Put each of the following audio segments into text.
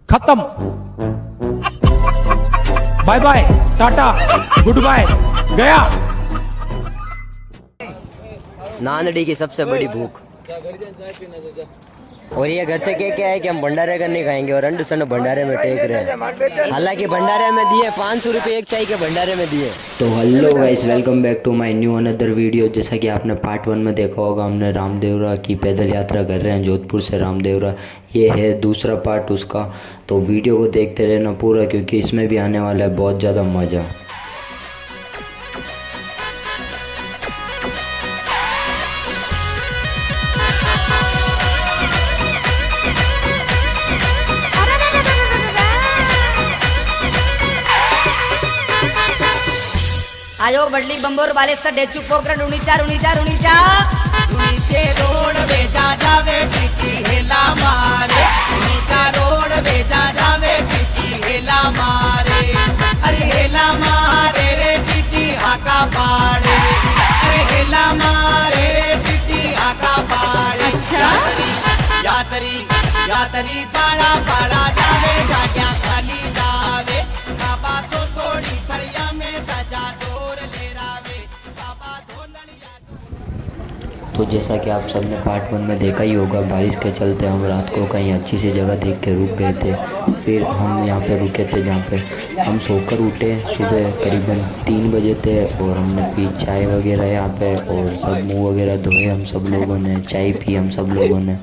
खत्म। Bye bye, tata, good bye, गया। नांदड़ी की सबसे बड़ी भूख। और ये घर से क्या है कि हम भंडारे का नहीं खाएंगे और अंडू सन भंडारे में टेक रहे हैं। हालांकि भंडारे में दिए 500 रुपये एक चाय के भंडारे में दिए। तो hello guys, welcome back to my new another video. जैसा कि आपने पार्ट 1 में देखा होगा, हमने रामदेवरा की पैदल यात्रा कर रहे हैं जोधपुर से रामदेवरा। ये है दूसरा पार्ट उसका, तो वीडियो को देखते रहना पूरा, क्योंकि इसमें भी आने वाला है बहुत ज़्यादा मज़ा। आयो बडली बंबोर वाले सडे चुप पोकरण उनीचा नीचे रोड बेजा जावे टिकी हेला मारे, नीचा रोड बेजा जावे टिकी हेला मारे। अरे हेला मारे रे टिकी हाका पाड़े, अरे हेला मारे रे टिकी हाका पाड़े। अच्छा यातरी पाड़ा पाड़ा जावे, गाड़ियां खाली जावे, बाबा तो थोड़ी थड़िया में सजा डोर ले रावे, बाबा धोंदड़िया। तो जैसा कि आप सबने पार्ट 1 में देखा ही होगा, बारिश के चलते हम रात को कहीं अच्छी सी जगह देख के रुक गए थे। फिर हम यहाँ पे रुके थे जहाँ पे हम सोकर उठे सुबह करीबन 3 बजे थे, और हमने पी चाय वगैरह यहाँ पे, और सब मुँह वगैरह धोए हम सब लोगों ने, चाय पी हम सब लोगों ने।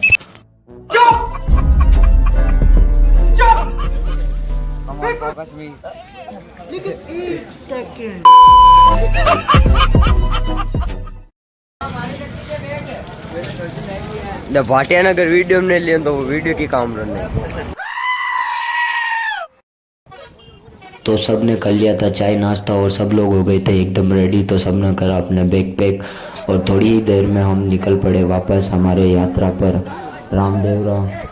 भाटिया ने अगर वीडियो में लिया तो वो वीडियो की काम रहे। तो सब ने कर लिया था चाय नाश्ता और सब लोग हो गए थे एकदम रेडी। तो सब ने करा अपने बैग पैक, और थोड़ी ही देर में हम निकल पड़े वापस हमारे यात्रा पर रामदेवरा।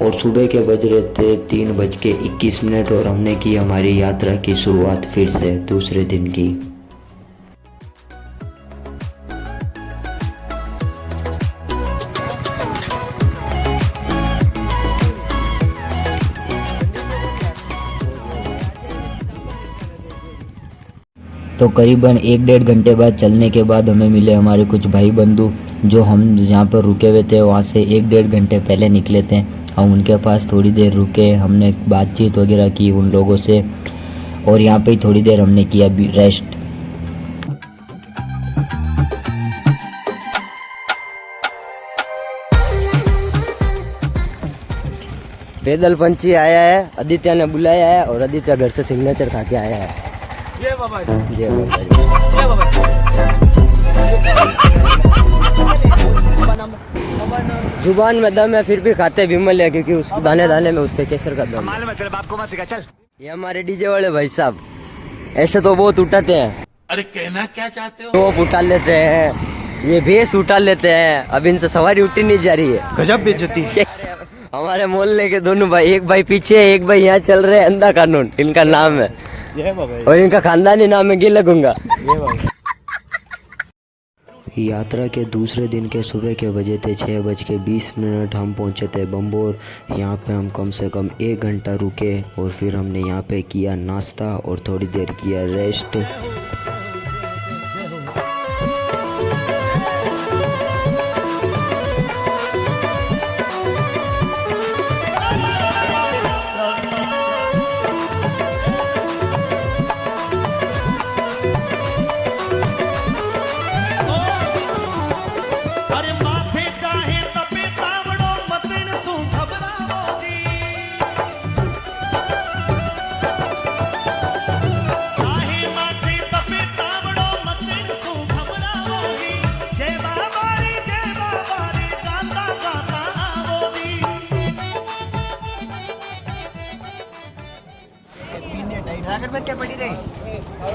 और सुबह के बज रहे थे 3:21 और हमने की हमारी यात्रा की शुरुआत फिर से दूसरे दिन की। तो करीबन 1-1.5 घंटे बाद चलने के बाद हमें मिले हमारे कुछ भाई बंधु, जो हम जहाँ पर रुके हुए थे वहाँ से 1-1.5 घंटे पहले निकले थे। हम उनके पास थोड़ी देर रुके, हमने बातचीत वगैरह की उन लोगों से, और यहाँ पे ही थोड़ी देर हमने किया रेस्ट। पैदल पंछी आया है, आदित्य ने बुलाया है, और आदित्य घर से सिग्नेचर खा के आया है। जय बाबा जी, जय बाबा जी, जय बाबा जी। जुबान में दम है फिर भी खाते विमल है, क्योंकि उस दाने दाने में उसके केसर का दम है। तेरे बाप को मत सिखा, चल। ये हमारे डीजे वाले भाई साहब ऐसे तो बहुत उठाते हैं। अरे कहना क्या चाहते हो? तो उठा लेते हैं, ये भेस उठा लेते हैं। अब इनसे सवारी उठी नहीं जा रही है, गजब बेइज्जती। हमारे मोहल्ले के दोनों भाई, एक भाई पीछे एक भाई यहाँ चल रहे हैं। अंधा कानून इनका नाम है, और इनका खानदानी नाम है गिला गुंगा। यात्रा के दूसरे दिन के सुबह के बजे थे 6:20। हम पहुंचे थे बंबोर। यहाँ पे हम कम से कम 1 घंटा रुके, और फिर हमने यहाँ पे किया नाश्ता और थोड़ी देर किया रेस्ट।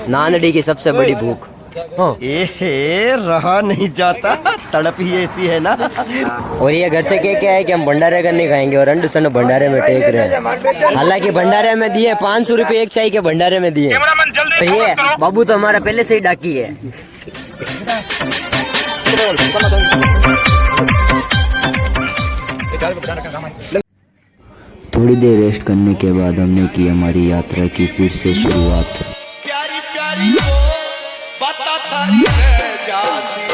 नांदड़ी की सबसे बड़ी भूख। रहा नहीं जाता, तड़प ही ऐसी है ना। और ये घर से क्या है कि हम भंडारे का नहीं खाएंगे और अंडू सन भंडारे में टेक रहे हैं। हालांकि भंडारे में दिए 500 रुपये एक चाय के भंडारे में दिए। और ये बाबू तो हमारा पहले से ही डाकी है। थोड़ी देर रेस्ट करने के बाद हमने की हमारी यात्रा की फिर से शुरुआत। प्यारी प्यारी वो बाता थारी है जासी।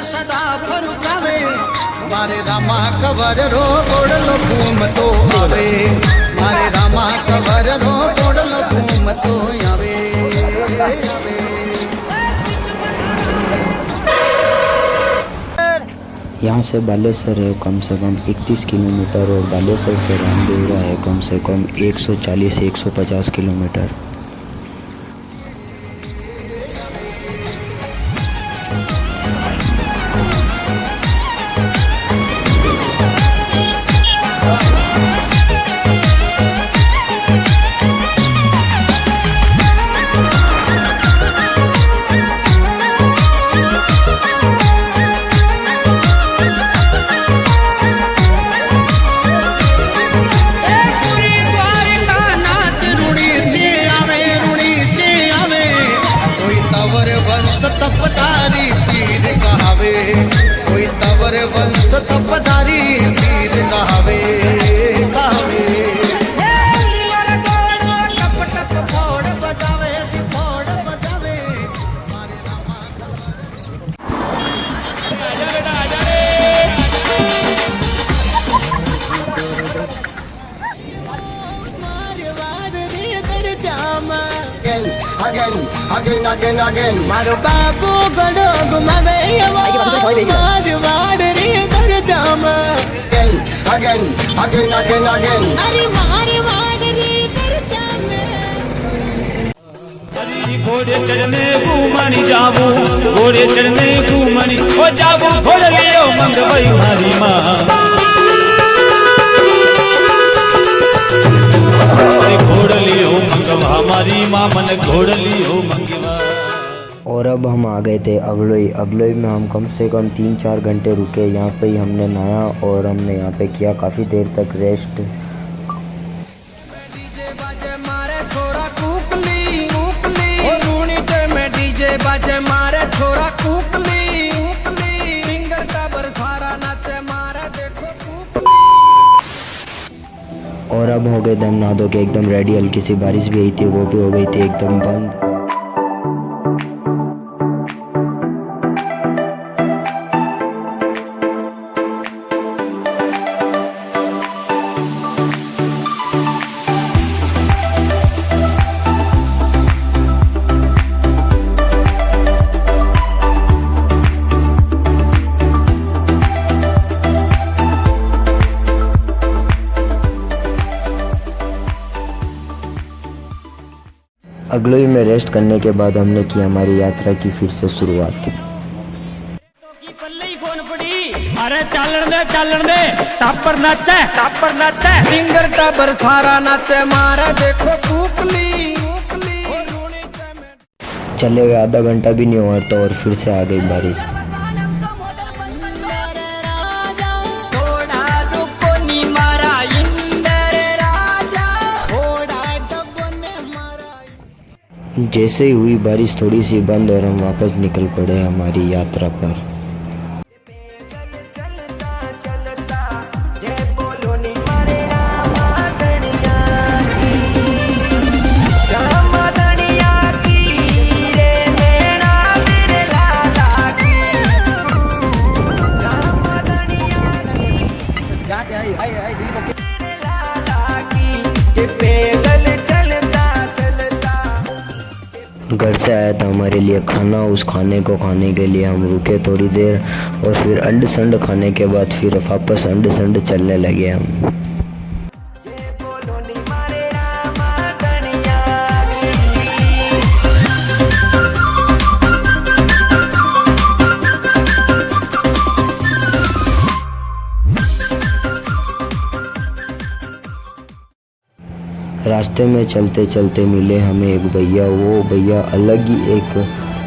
सदा फरुकावे मारे रामा कवर रो गोड़लो घूम तो आवे, मारे रामा कवर रो गोड़लो घूम तो आवे। यहाँ से बालेश्वर है कम से कम 31 किलोमीटर और बालेश्वर से रामदेवरा है कम से कम 140-150 किलोमीटर। तपदारी पीर कहावे, कोई तवर वंश तपदारी पीर कहावे कहावे। टप टप फोड़ बजावे जी फोड़ बजावे मारे रामा again. मारो बाबू गड़ो घुमावे मारवाड़ रे दर जाम Again. अरे मारवाड़ रे दर जाम। घोड़े चढ़ने घूमनी जाबू, घोड़े चढ़ने घूमनी ओ जाबू घोड़ लियो मंगवई मारी माँ। घोड़ लियो मंगवा मारी माँ, मन घोड़ लियो मंगवा। और अब हम आ गए थे अगलोई में हम कम से कम 3-4 घंटे रुके। यहाँ पे ही हमने नहाया और हमने यहाँ पे किया काफ़ी देर तक रेस्ट। डीजे बाजे मारे छोरा कुकली कुकली ओ रूनी ते में डीजे बाजे मारे छोरा कुकली कुकली फिंगर का बरसारा नाचे मारे देखो कुकली। और अब हो गए दम नहा धो के एकदम रेडी। हल्की सी बारिश भी आई थी, वो भी हो गई थी एकदम बंद। अगलोई में रेस्ट करने के बाद हमने की हमारी यात्रा की फिर से शुरुआत। अरे चालन दे टापर नाचे फिंगर का बरसारा नाचे मारे देखो कुकली कुकली ओ रूनी ते में। चले हुए आधा घंटा भी नहीं हुआ था और फिर से आ गई बारिश। जैसे ही हुई बारिश थोड़ी सी बंद और हम वापस निकल पड़े हमारी यात्रा पर। घर से आया था हमारे लिए खाना। उस खाने को खाने के लिए हम रुके थोड़ी देर और फिर अंड संड खाने के बाद फिर वापस अंड संड चलने लगे हम। रास्ते में चलते चलते मिले हमें एक भैया। वो भैया अलग ही एक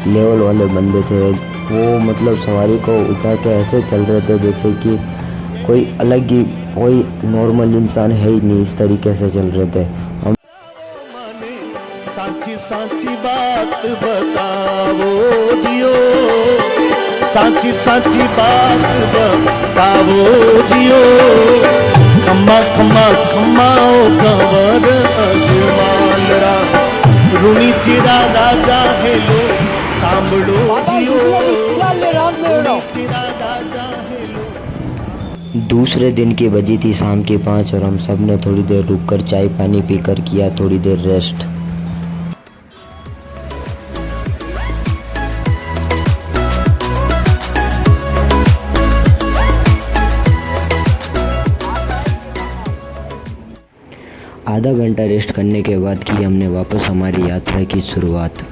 लेवल वाले बंदे थे। वो मतलब सवारी को उठा के ऐसे चल रहे थे जैसे कि कोई अलग ही, कोई नॉर्मल इंसान है ही नहीं, इस तरीके से चल रहे थे हम। सांची सांची बात बताओ जियो, सांची सांची बात बताओ जियो, खम्मा खम्मा खम्माओ कंवर अजमालरा, रूणी चिरा राजा हेलो सांभळो जियो, रूणी चिरा राजा हेलो। दूसरे दिन की बजी थी शाम के 5 और हम सब ने थोड़ी देर रुककर चाय पानी पीकर किया थोड़ी देर रेस्ट। आधा घंटा रेस्ट करने के बाद की हमने वापस हमारी यात्रा की शुरुआत।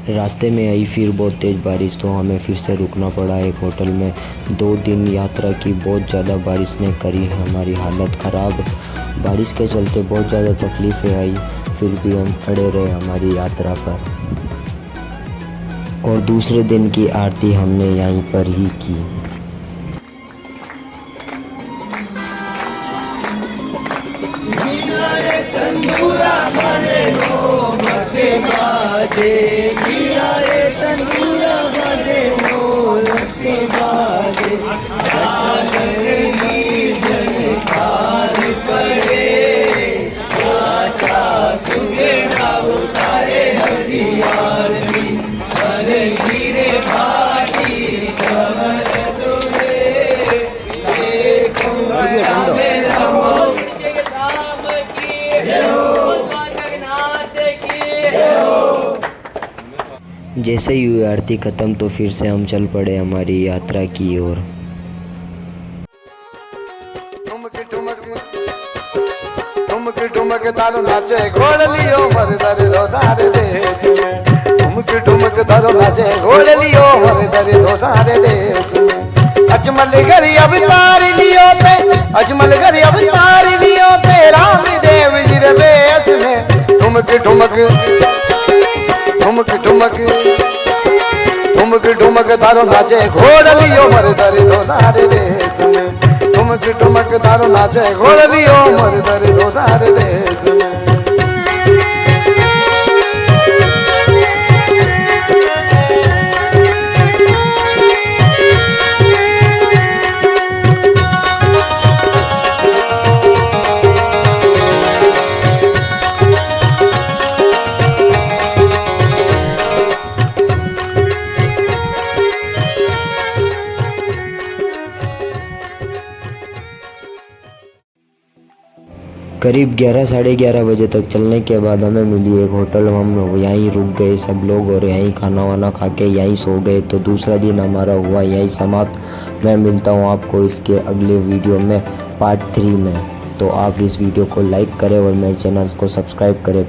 रास्ते में आई फिर बहुत तेज़ बारिश, तो हमें फिर से रुकना पड़ा एक होटल में। 2 दिन यात्रा की बहुत ज़्यादा बारिश ने करी हमारी हालत ख़राब। बारिश के चलते बहुत ज़्यादा तकलीफ़ें आई, फिर भी हम अड़े रहे हमारी यात्रा पर। और दूसरे दिन की आरती हमने यहीं पर ही की। जैसे ही हुई आरती ख़त्म तो फिर से हम चल पड़े हमारी यात्रा की ओर। ठुमक ठुमक तारो नाचे घोड़ लियो मरदर रोदार देश में, ठुमक ठुमक तारो नाचे घोड़ लियो मरदर रोदार देश में। अजमल घरी अवतार लियो ते, अजमल घरी अवतार लियो ते, राम देव जी रे बेस में। ठुमक ठुमक ठुमक ठुमक ठुमक ठुमक तारो नाचे घोड़ लियो मरदर रोदार देश में, ठुमक ठुमक तारो नाचे घोड़ लियो मरदर रोदार देश में। करीब 11 साढ़े 11 बजे तक चलने के बाद हमें मिली एक होटल। हम यहीं रुक गए सब लोग और यहीं खाना वाना खा के यहीं सो गए। तो दूसरा दिन हमारा हुआ यहीं समाप्त। मैं मिलता हूँ आपको इसके अगले वीडियो में पार्ट 3 में। तो आप इस वीडियो को लाइक करें और मेरे चैनल को सब्सक्राइब करें।